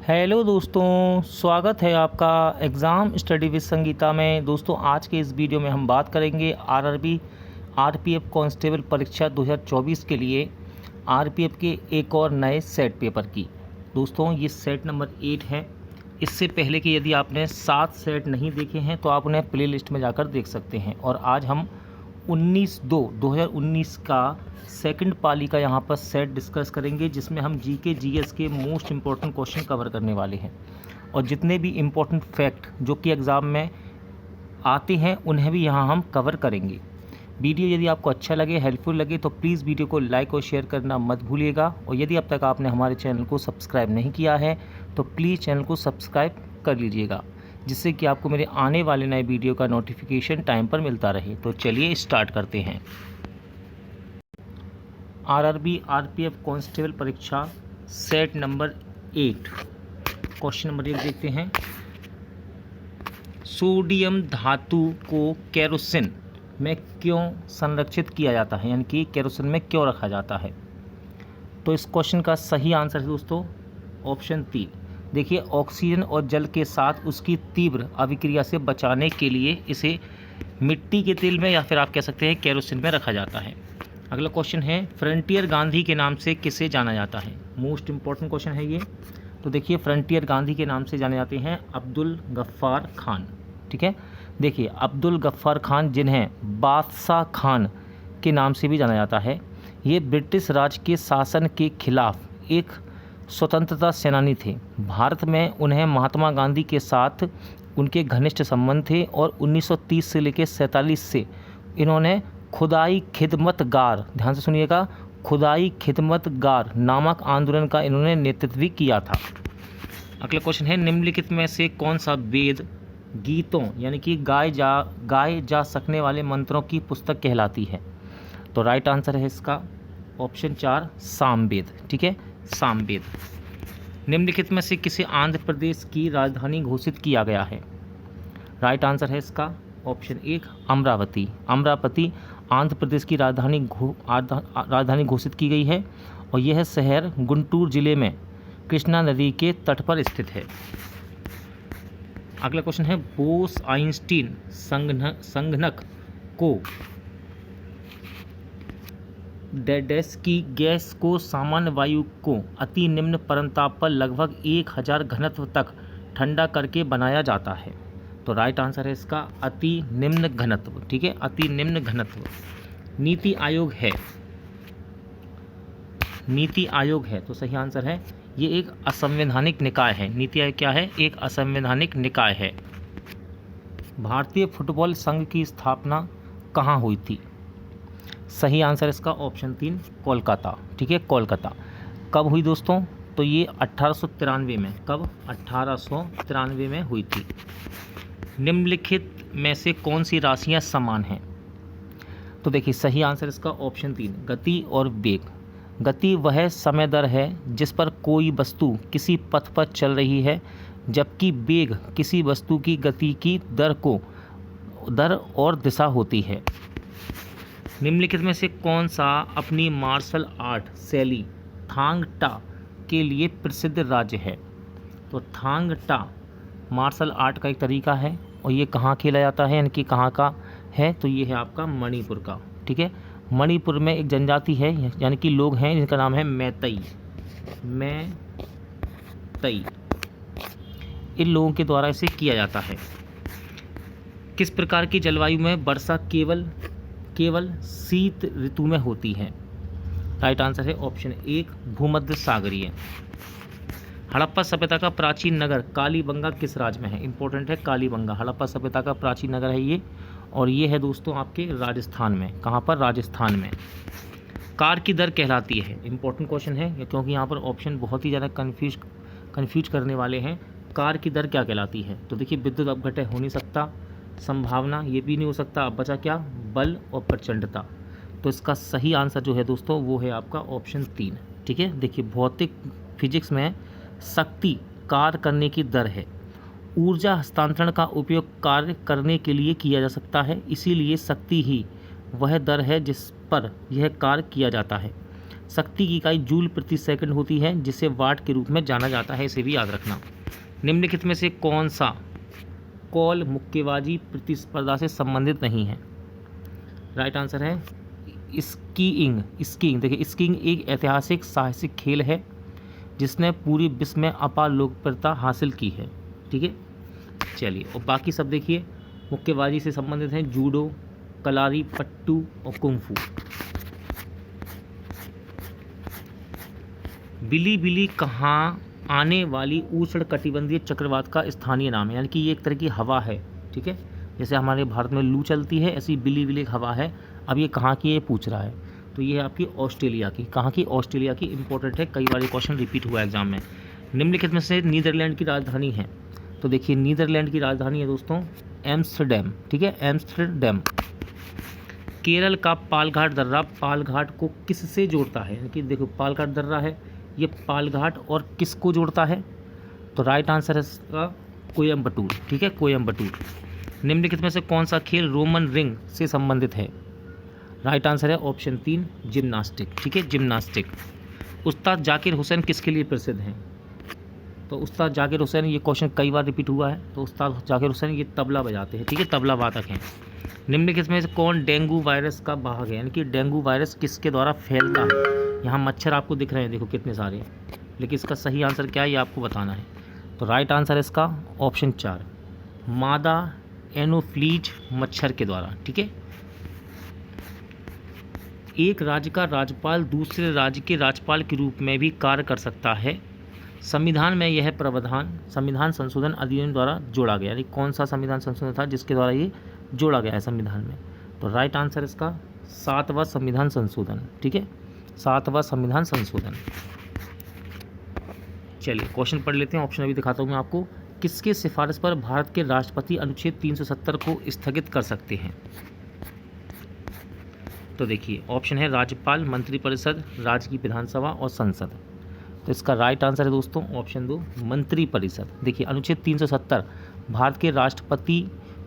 Hello दोस्तों, स्वागत है आपका एग्ज़ाम स्टडी विद संगीता में। दोस्तों, आज के इस वीडियो में हम बात करेंगे आरआरबी आरपीएफ कांस्टेबल परीक्षा 2024 के लिए आरपीएफ के एक और नए सेट पेपर की। दोस्तों, ये सेट नंबर 8 है। इससे पहले कि यदि आपने 7 सेट नहीं देखे हैं तो आप उन्हें प्लेलिस्ट में जाकर देख सकते हैं। और आज हम 19/2/2019 का सेकंड पाली का यहाँ पर सेट डिस्कस करेंगे, जिसमें हम जीके जीएस के मोस्ट इम्पॉर्टेंट क्वेश्चन कवर करने वाले हैं और जितने भी इम्पोर्टेंट फैक्ट जो कि एग्ज़ाम में आते हैं उन्हें भी यहाँ हम कवर करेंगे। वीडियो यदि आपको अच्छा लगे, हेल्पफुल लगे तो प्लीज़ वीडियो को लाइक और शेयर करना मत भूलिएगा। और यदि अब तक आपने हमारे चैनल को सब्सक्राइब नहीं किया है तो प्लीज़ चैनल को सब्सक्राइब कर लीजिएगा, जिससे कि आपको मेरे आने वाले नए वीडियो का नोटिफिकेशन टाइम पर मिलता रहे। तो चलिए स्टार्ट करते हैं। आरआरबी आरपीएफ कांस्टेबल परीक्षा सेट नंबर 8 क्वेश्चन नंबर 1 देखते हैं। सोडियम धातु को केरोसिन में क्यों संरक्षित किया जाता है, यानी कि केरोसिन में क्यों रखा जाता है? तो इस क्वेश्चन का सही आंसर है दोस्तों ऑप्शन 3। देखिए, ऑक्सीजन और जल के साथ उसकी तीव्र अभिक्रिया से बचाने के लिए इसे मिट्टी के तेल में या फिर आप कह सकते हैं केरोसिन में रखा जाता है। अगला क्वेश्चन है, फ्रंटियर गांधी के नाम से किसे जाना जाता है? मोस्ट इम्पॉर्टेंट क्वेश्चन है ये। तो देखिए, फ्रंटियर गांधी के नाम से जाने जाते हैं अब्दुल गफ्फार खान। ठीक है, देखिए अब्दुल गफ्फार खान, जिन्हें बादशाह खान के नाम से भी जाना जाता है, ये ब्रिटिश राज के शासन के खिलाफ एक स्वतंत्रता सेनानी थे। भारत में उन्हें महात्मा गांधी के साथ उनके घनिष्ठ संबंध थे और 1930 से लेकर 47 से इन्होंने खुदाई खिदमतगार, ध्यान से सुनिएगा, खुदाई खिदमतगार नामक आंदोलन का इन्होंने नेतृत्व भी किया था। अगला क्वेश्चन है, निम्नलिखित में से कौन सा वेद गीतों यानी कि गाए जा सकने वाले मंत्रों की पुस्तक कहलाती है? तो राइट आंसर है इसका ऑप्शन 4 सामवेद। ठीक है, सामवेद। निम्नलिखित में से किसे आंध्र प्रदेश की राजधानी घोषित किया गया है? राइट आंसर है इसका ऑप्शन 1 अमरावती। अमरावती आंध्र प्रदेश की राजधानी घोषित की गई है और यह शहर गुंटूर जिले में कृष्णा नदी के तट पर स्थित है। अगला क्वेश्चन है, बोस आइंस्टीन संघनक को डैश की गैस को सामान्य वायु को अति निम्न परंताप पर लगभग 1000 घनत्व तक ठंडा करके बनाया जाता है। तो राइट आंसर है इसका अति निम्न घनत्व। ठीक है, अति निम्न घनत्व। नीति आयोग है, नीति आयोग है तो सही आंसर है ये एक असंवैधानिक निकाय है। नीति आयोग क्या है? एक असंवैधानिक निकाय है। भारतीय फुटबॉल संघ की स्थापना कहाँ हुई थी? सही आंसर इसका ऑप्शन 3 कोलकाता। ठीक है, कोलकाता। कब हुई दोस्तों? तो ये 1893 में। कब? 1893 में हुई थी। निम्नलिखित में से कौन सी राशियां समान हैं? तो देखिए, सही आंसर इसका ऑप्शन 3 गति और वेग। गति वह समय दर है जिस पर कोई वस्तु किसी पथ पर चल रही है, जबकि वेग किसी वस्तु की गति की दर और दिशा होती है। निम्नलिखित में से कौन सा अपनी मार्शल आर्ट शैली थांग टा के लिए प्रसिद्ध राज्य है? तो थांग टा मार्शल आर्ट का एक तरीका है और ये कहाँ खेला जाता है, यानी कि कहाँ का है? तो ये है आपका मणिपुर का। ठीक है, मणिपुर में एक जनजाति है, यानी कि लोग हैं जिनका नाम है मैतई। मैतई, इन लोगों के द्वारा इसे किया जाता है। किस प्रकार की जलवायु में वर्षा केवल शीत ऋतु में होती है? राइट आंसर है ऑप्शन 1 भूमध्य सागरीय। हड़प्पा सभ्यता का प्राचीन नगर कालीबंगा किस राज्य में है? इंपॉर्टेंट है, कालीबंगा हड़प्पा सभ्यता का प्राचीन नगर है ये, और ये है दोस्तों आपके राजस्थान में। कहाँ पर? राजस्थान में। कार की दर कहलाती है, इंपॉर्टेंट क्वेश्चन है क्योंकि यहाँ पर ऑप्शन बहुत ही ज़्यादा कन्फ्यूज करने वाले हैं। कार की दर क्या कहलाती है? तो देखिए, विद्युत अपघटन हो नहीं सकता, संभावना ये भी नहीं हो सकता, अब बचा क्या? बल और प्रचंडता। तो इसका सही आंसर जो है दोस्तों वो है आपका ऑप्शन 3। ठीक है, देखिए भौतिक फिजिक्स में शक्ति कार्य करने की दर है। ऊर्जा हस्तांतरण का उपयोग कार्य करने के लिए किया जा सकता है, इसीलिए शक्ति ही वह दर है जिस पर यह कार्य किया जाता है। शक्ति की इकाई जूल प्रति सेकंड होती है, जिसे वाट के रूप में जाना जाता है, इसे भी याद रखना। निम्नलिखित में से कौन सा कौल मुक्केबाजी प्रतिस्पर्धा से संबंधित नहीं है? राइट आंसर है स्कीइंग। स्कीइंग देखिए, स्कीइंग एक ऐतिहासिक साहसिक खेल है जिसने पूरी विश्व में अपार लोकप्रियता हासिल की है। ठीक है, चलिए, और बाकी सब देखिए मुक्केबाजी से संबंधित हैं जूडो, कलारी पट्टू और कुंफू। बिली बिली कहाँ आने वाली उष्णकटिबंधीय चक्रवात का स्थानीय नाम है, यानी कि ये एक तरह की हवा है। ठीक है, जैसे हमारे भारत में लू चलती है, ऐसी बिली बिली हवा है। अब ये कहाँ की ये पूछ रहा है, तो ये है आपकी ऑस्ट्रेलिया की। कहाँ की? ऑस्ट्रेलिया की। इंपॉर्टेंट है, कई बार ये क्वेश्चन रिपीट हुआ एग्जाम में। निम्नलिखित में से नीदरलैंड की राजधानी है, तो देखिए नीदरलैंड की राजधानी है दोस्तों एम्स्टरडैम। ठीक है, एम्स्टरडैम। केरल का पालघाट दर्रा पालघाट को किससे जोड़ता है? यानी कि देखो पालघाट दर्रा है, ये पालघाट और किसको जोड़ता है? तो राइट आंसर है इसका कोयम्बटूर। ठीक है, कोयम्बटूर। निम्नलिखित में से कौन सा खेल रोमन रिंग से संबंधित है? राइट आंसर है ऑप्शन 3 जिम्नास्टिक। ठीक है, जिम्नास्टिक। उस्ताद जाकिर हुसैन किसके लिए प्रसिद्ध हैं? तो उस्ताद जाकिर हुसैन, ये क्वेश्चन कई बार रिपीट हुआ है, तो उस्ताद जाकिर हुसैन ये तबला बजाते हैं। ठीक है, तबला वादक हैं। निम्नलिखित में से कौन डेंगू वायरस का वाहक है? यानी कि डेंगू वायरस किसके द्वारा फैलता है? यहाँ मच्छर आपको दिख रहे हैं, देखो कितने सारे, लेकिन इसका सही आंसर क्या है ये आपको बताना है। तो राइट आंसर है इसका ऑप्शन 4 मादा एनोफ्लीज मच्छर के द्वारा। ठीक है, एक राज्य का राज्यपाल दूसरे राज्य के राज्यपाल के रूप में भी कार्य कर सकता है। संविधान में यह प्रावधान संविधान संशोधन अधिनियम द्वारा जोड़ा गया। यानी कौन सा संविधान संशोधन था जिसके द्वारा ये जोड़ा गया है संविधान में? तो राइट आंसर इसका 7वां संविधान संशोधन। ठीक है, 7वां संविधान संशोधन। चलिए क्वेश्चन पढ़ लेते हैं, ऑप्शन अभी दिखाता हूँ मैं आपको। किसके सिफारिश पर भारत के राष्ट्रपति अनुच्छेद 370 को स्थगित कर सकते हैं? तो देखिए ऑप्शन है राज्यपाल, मंत्रिपरिषद, राज्य की विधानसभा और संसद। तो इसका राइट आंसर है दोस्तों ऑप्शन 2 मंत्रिपरिषद। देखिए अनुच्छेद 370 भारत के राष्ट्रपति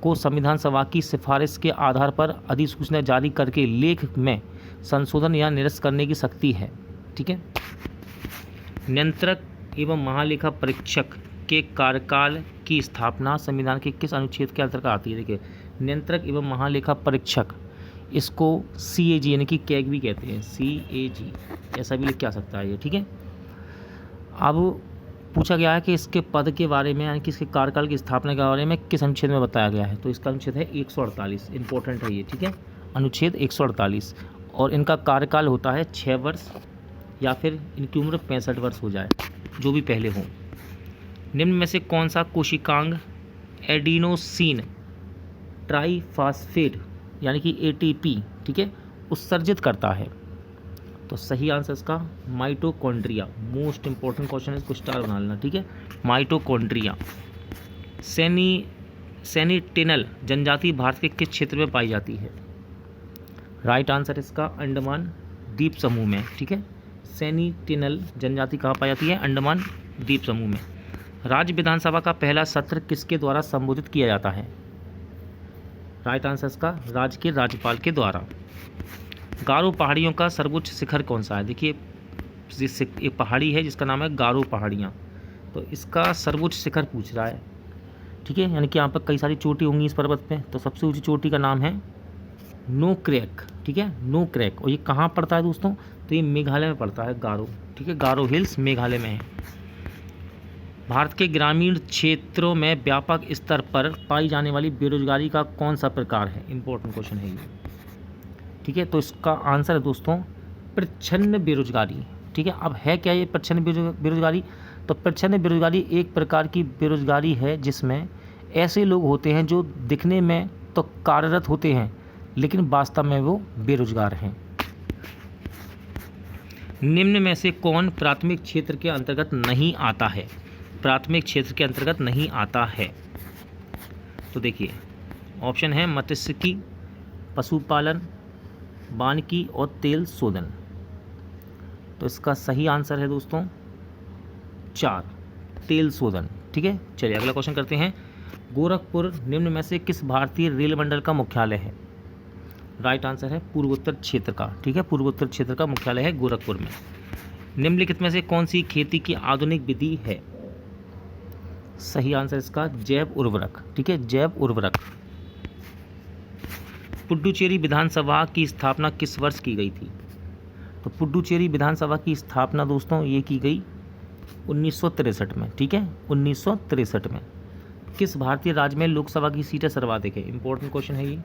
को संविधान सभा की सिफारिश के आधार पर अधिसूचना जारी करके लेख में संशोधन या निरस्त करने की शक्ति है। ठीक है, नियंत्रक एवं महालेखा परीक्षक के कार्यकाल की स्थापना संविधान के किस अनुच्छेद के अंतर्गत आती है? देखिए नियंत्रक एवं महालेखा परीक्षक, इसको CAG यानी कि कैग भी कहते हैं, CAG ऐसा भी लिख के आ सकता है ये। ठीक है, अब पूछा गया है कि इसके पद के बारे में यानी कि इसके कार्यकाल की स्थापना के बारे में किस अनुच्छेद में बताया गया है? तो इसका अनुच्छेद है 148। इंपॉर्टेंट है ये। ठीक है, अनुच्छेद 148। और इनका कार्यकाल होता है 6 वर्ष या फिर इनकी उम्र 65 वर्ष हो जाए, जो भी पहले हो। निम्न में से कौन सा कोशिकांग एडिनोसिन ट्राइफॉस्फेट यानी कि ATP ठीक है उत्सर्जित करता है? तो सही आंसर इसका माइटोकॉन्ड्रिया। मोस्ट इंपॉर्टेंट क्वेश्चन है, इसको स्टार बना लेना। ठीक है, माइटोकॉन्ड्रिया। सेनिटिनल जनजाति भारत के किस क्षेत्र में पाई जाती है? राइट आंसर इसका अंडमान द्वीप समूह में। ठीक है, सेनिटिनल जनजाति कहाँ पाई जाती है? अंडमान द्वीप समूह में। राज्य विधानसभा का पहला सत्र किसके द्वारा संबोधित किया जाता है? राइट आंसर इसका राज्य के राज्यपाल के द्वारा। गारो पहाड़ियों का सर्वोच्च शिखर कौन सा है? देखिए एक पहाड़ी है जिसका नाम है गारो पहाड़ियाँ, तो इसका सर्वोच्च शिखर पूछ रहा है। ठीक है, यानी कि यहाँ पर कई सारी चोटी होंगी इस पर्वत पे, तो सबसे ऊंची चोटी का नाम है नोक्रेक। ठीक है, नोक्रेक। और ये कहाँ पड़ता है दोस्तों? तो ये मेघालय में पड़ता है, गारो। ठीक है, गारो हिल्स मेघालय में है। भारत के ग्रामीण क्षेत्रों में व्यापक स्तर पर पाई जाने वाली बेरोजगारी का कौन सा प्रकार है? इंपॉर्टेंट क्वेश्चन है ये। ठीक है, तो इसका आंसर है दोस्तों प्रच्छन्न बेरोजगारी। ठीक है, अब है क्या ये प्रच्छन्न बेरोजगारी? तो प्रच्छन्न बेरोजगारी एक प्रकार की बेरोजगारी है जिसमें ऐसे लोग होते हैं जो दिखने में तो कार्यरत होते हैं लेकिन वास्तव में वो बेरोजगार हैं। निम्न में से कौन प्राथमिक क्षेत्र के अंतर्गत नहीं आता है? प्राथमिक क्षेत्र के अंतर्गत नहीं आता है, तो देखिए ऑप्शन है मत्स्यिकी, पशुपालन, वानिकी और तेल शोधन। तो इसका सही आंसर है दोस्तों 4 तेल शोधन। ठीक है, चलिए अगला क्वेश्चन करते हैं। गोरखपुर निम्न में से किस भारतीय रेल मंडल का मुख्यालय है? राइट आंसर है पूर्वोत्तर क्षेत्र का। ठीक है, पूर्वोत्तर क्षेत्र का मुख्यालय है गोरखपुर में। निम्नलिखित में से कौन सी खेती की आधुनिक विधि है? सही आंसर इसका जैव उर्वरक। ठीक है, जैव उर्वरक। पुडुचेरी विधानसभा की स्थापना किस वर्ष की गई थी? तो पुडुचेरी विधानसभा की स्थापना दोस्तों ये की गई 1963 में। ठीक है, 1963 में। किस भारतीय राज्य में लोकसभा की सीटें सर्वाधिक है? इंपॉर्टेंट क्वेश्चन है ये।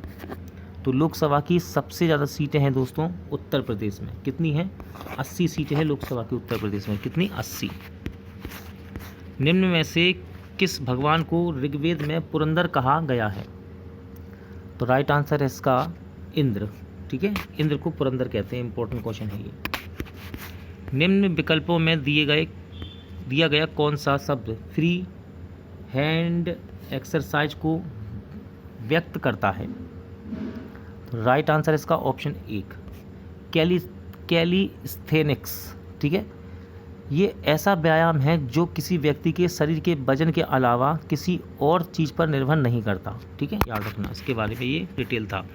तो लोकसभा की सबसे ज़्यादा सीटें हैं दोस्तों उत्तर प्रदेश में। कितनी हैं? 80 सीटें हैं लोकसभा की उत्तर प्रदेश में। कितनी? 80। निम्न में से किस भगवान को ऋग्वेद में पुरंदर कहा गया है? तो राइट आंसर है इसका इंद्र। ठीक है, इंद्र को पुरंदर कहते हैं। इंपॉर्टेंट क्वेश्चन है ये। निम्न विकल्पों में दिया गया कौन सा शब्द फ्री हैंड एक्सरसाइज को व्यक्त करता है? तो राइट आंसर इसका ऑप्शन 1 कैलिस्थेनिक्स। ठीक है, ये ऐसा व्यायाम है जो किसी व्यक्ति के शरीर के वजन के अलावा किसी और चीज़ पर निर्भर नहीं करता। ठीक है, याद रखना, इसके बारे में ये डिटेल था।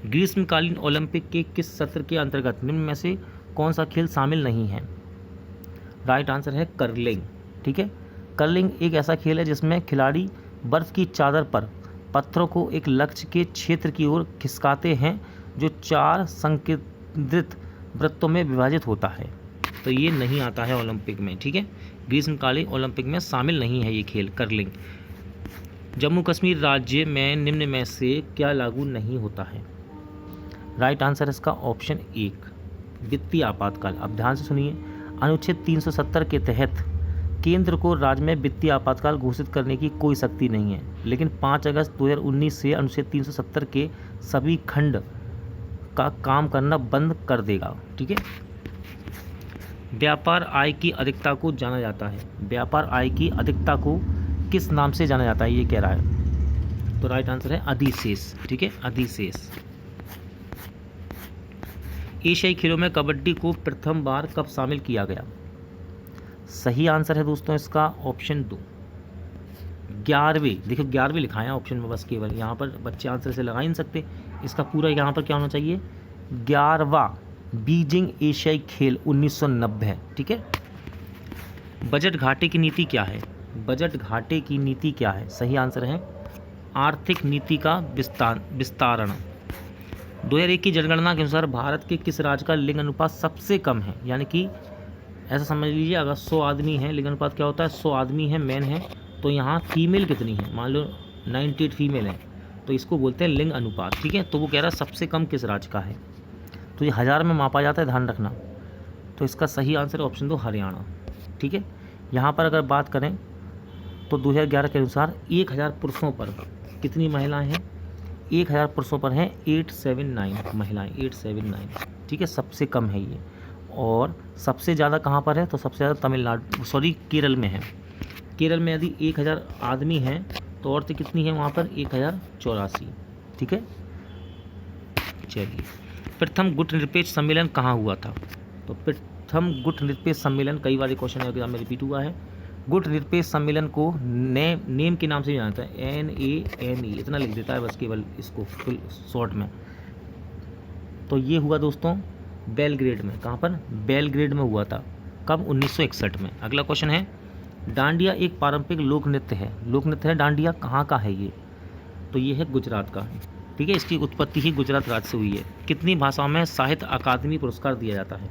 ग्रीष्मकालीन ओलंपिक के किस सत्र के अंतर्गत निम्न में से कौन सा खेल शामिल नहीं है? राइट आंसर है कर्लिंग। ठीक है, कर्लिंग एक ऐसा खेल है जिसमें खिलाड़ी बर्फ़ की चादर पर पत्थरों को एक लक्ष्य के क्षेत्र की ओर खिसकाते हैं जो 4 संकेंद्रित वृत्तों में विभाजित होता है। तो ये नहीं आता है ओलंपिक में। ठीक है, ग्रीष्मकालीन ओलंपिक में शामिल नहीं है ये खेल कर्लिंग। जम्मू कश्मीर राज्य में निम्न में से क्या लागू नहीं होता है? राइट आंसर इसका ऑप्शन 1 वित्तीय आपातकाल। अब ध्यान से सुनिए, अनुच्छेद 370 के तहत केंद्र को राज्य में वित्तीय आपातकाल घोषित करने की कोई शक्ति नहीं है, लेकिन 5 अगस्त 2019 से अनुच्छेद 370 के सभी खंड का काम करना बंद कर देगा। ठीक है, व्यापार आय की अधिकता को जाना जाता है। व्यापार आय की अधिकता को किस नाम से जाना जाता है ये कह रहा है? तो राइट आंसर है अधिशेष। ठीक है, अधिशेष। एशियाई खेलों में कबड्डी को प्रथम बार कब शामिल किया गया? सही आंसर है दोस्तों इसका ऑप्शन 2 11वें। देखिए 11वें लिखा है ऑप्शन में, बस केवल यहाँ पर बच्चे आंसर से लगा ही नहीं सकते। इसका पूरा यहाँ पर क्या होना चाहिए? 11वां बीजिंग एशियाई खेल 1990 है। ठीक है, बजट घाटे की नीति क्या है? बजट घाटे की नीति क्या है? सही आंसर है आर्थिक नीति का विस्तारण। 2001 की जनगणना के अनुसार भारत के किस राज्य का लिंग अनुपात सबसे कम है? यानी कि ऐसा समझ लीजिए, अगर 100 आदमी हैं, लिंग अनुपात क्या होता है? 100 आदमी हैं, मैन है, तो यहाँ फीमेल कितनी है? मान लो 98 फीमेल है, तो इसको बोलते हैं लिंग अनुपात। ठीक है, तो वो कह रहा है सबसे कम किस राज्य का है? तो ये 1000 में मापा जाता है, ध्यान रखना। तो इसका सही आंसर ऑप्शन 2 हरियाणा। ठीक है, यहाँ पर अगर बात करें तो 2011 के अनुसार 1000 पुरुषों पर कितनी महिलाएं हैं? 1000 पुरुषों पर हैं 879 महिलाएं, 879। ठीक है, सबसे कम है ये। और सबसे ज़्यादा कहाँ पर है? तो सबसे ज़्यादा केरल में है। केरल में यदि 1000 आदमी हैं तो औरतें कितनी हैं वहाँ पर? 1084। ठीक है, चलिए, प्रथम गुट निरपेक्ष सम्मेलन कहाँ हुआ था? तो प्रथम गुट निरपेक्ष सम्मेलन, कई बार क्वेश्चन एग्जाम में रिपीट हुआ है। गुट निरपेक्ष सम्मेलन को नेम के नाम से जानता है, NAME, इतना लिख देता है बस केवल इसको फुल शॉर्ट में। तो ये हुआ दोस्तों बेलग्रेड में। कहाँ पर? बेलग्रेड में हुआ था। कब? 1961 में। अगला क्वेश्चन है, डांडिया एक पारंपरिक लोक नृत्य है। लोक नृत्य है डांडिया, कहाँ का है ये? तो ये है गुजरात का। ठीक है, इसकी उत्पत्ति ही गुजरात राज्य से हुई है। कितनी भाषाओं में साहित्य अकादमी पुरस्कार दिया जाता है?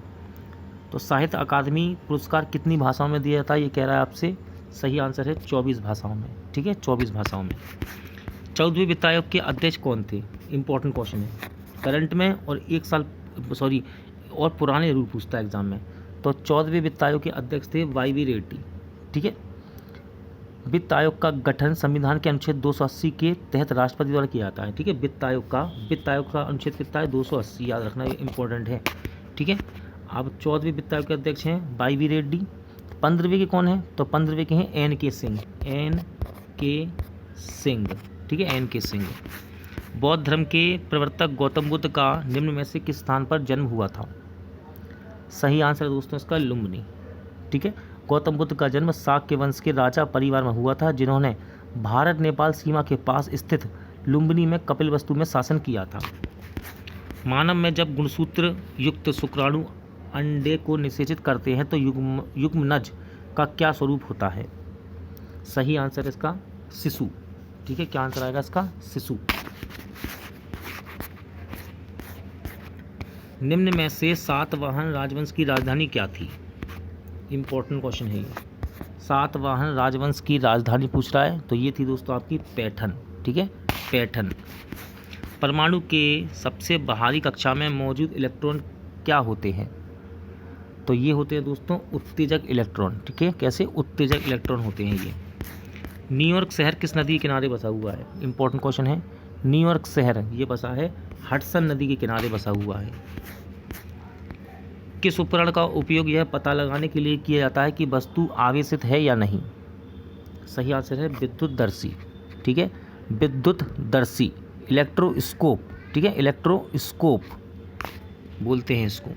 तो साहित्य अकादमी पुरस्कार कितनी भाषाओं में दिया जाता है ये कह रहा है आपसे? सही आंसर है 24 भाषाओं में। ठीक है, 24 भाषाओं में। 14वें वित्त आयोग के अध्यक्ष कौन थे? इंपॉर्टेंट क्वेश्चन है, करंट में और और पुराने रूल पूछता है एग्जाम में। तो 14वें वित्त आयोग के अध्यक्ष थे YV रेड्डी। ठीक है, वित्त आयोग का गठन संविधान के अनुच्छेद 280 के तहत राष्ट्रपति द्वारा किया जाता है। ठीक है, वित्त आयोग का अनुच्छेद कितना है? 280, याद रखना, ये इंपॉर्टेंट है। ठीक है, अब 14वें वित्त आयोग के अध्यक्ष हैं YV रेड्डी। 15वें के कौन है? तो 15वें के हैं NK सिंह। ठीक है, NK सिंह। बौद्ध धर्म के प्रवर्तक गौतम बुद्ध का निम्न में से किस स्थान पर जन्म हुआ था? सही आंसर दोस्तों इसका लुम्बिनी। ठीक है, गौतम बुद्ध का जन्म शाक्य वंश के राजा परिवार में हुआ था, जिन्होंने भारत नेपाल सीमा के पास स्थित लुम्बिनी में कपिलवस्तु में शासन किया था। मानव में जब गुणसूत्र युक्त शुक्राणु अंडे को निषेचित करते हैं तो युग्मनज का क्या स्वरूप होता है? सही आंसर इसका शिशु। ठीक है, क्या आंसर आएगा इसका? शिशु। निम्न में से सातवाहन राजवंश की राजधानी क्या थी? इंपॉर्टेंट क्वेश्चन है ये। सातवाहन राजवंश की राजधानी पूछ रहा है, तो ये थी दोस्तों आपकी पैठन। ठीक है, पैठन। परमाणु के सबसे बाहरी कक्षा में मौजूद इलेक्ट्रॉन क्या होते हैं? तो ये होते हैं दोस्तों उत्तेजक इलेक्ट्रॉन। ठीक है, कैसे? उत्तेजक इलेक्ट्रॉन होते हैं ये। न्यूयॉर्क शहर किस नदी के किनारे बसा हुआ है? इंपॉर्टेंट क्वेश्चन है। न्यूयॉर्क शहर ये बसा है हडसन नदी के किनारे बसा हुआ है। किस उपकरण का उपयोग यह पता लगाने के लिए किया जाता है कि वस्तु आवेशित है या नहीं? सही आंसर है विद्युतदर्शी। ठीक है, विद्युतदर्शी, इलेक्ट्रोस्कोप। ठीक है, इलेक्ट्रोस्कोप बोलते हैं इसको।